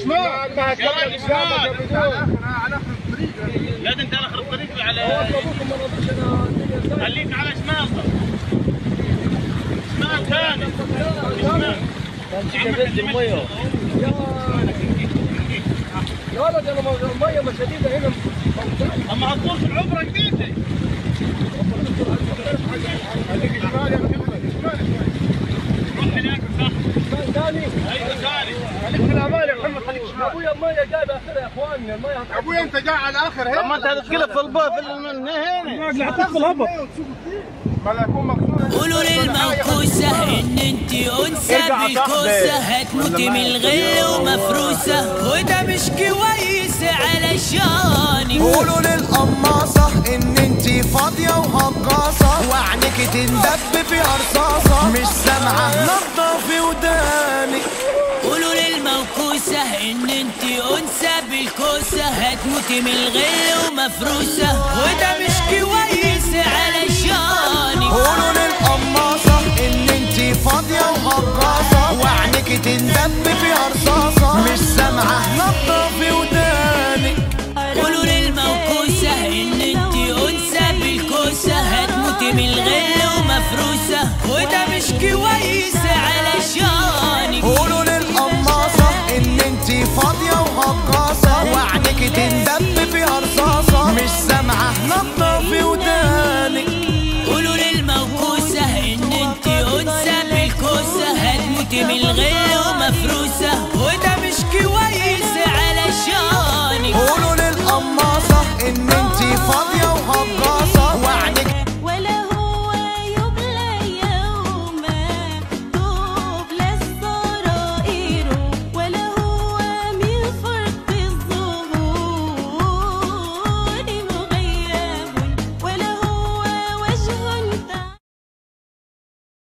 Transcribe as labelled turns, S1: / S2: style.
S1: شمال ما هتكمل شمال على اخر الطريق.
S2: لا ده انت على اخر الطريق على خليك على شمال. شمال ثاني شمال. المية
S1: يا ولد المية مش شديدة هنا.
S2: اما هتطول في العبرة جديدة.
S1: خليك شمال يا محمد شمال.
S2: روح هناك صح.
S1: شمال ثاني.
S2: ايوه ثاني.
S1: خليك في الامان يا محمد خليك شمال. ابويا المية جايبة اخرها يا اخواني المية. ابويا انت جاي على الاخر هنا.
S2: طب ما انت هتتقلب في الباب هنا.
S1: اللي حطيت في الهبط. ما لا يكون مكسور.
S3: قولوا للموكوسة ان انت انثى بالكوسة هتموتي من الغل ومفروسة وده مش كويس علشاني.
S4: قولوا للقماصة ان انت فاضية وهجاصة وعنك تندب فيها رصاصة مش سامعة نبضة في ودانك.
S3: قولوا للموكوسة ان انت انثى بالكوسة هتموتي من الغل ومفروسة وده مش كويس علشاني.
S4: قولوا للقماصة ان انت فاضية وهجاصة وعنك تندب فيها رصاصة مش سامعة نبضة في ودانك.
S3: قولوا للموكوسة ان انت انثى بالكوسة هتموتي من الغل ومفروسة وده مش كويس علشاني.
S4: قولوا للقماصة ان انت فاضية وهجاصة وعنك تندب فيها رصاصة مش سامعة نبضة في ودانك.
S3: قولوا للموكوسة ان انت انثى بالكوسة هتموتي من الغل ومفروسة وده مش كويس علشاني.
S4: قولوا للقماصة ان انت فاضية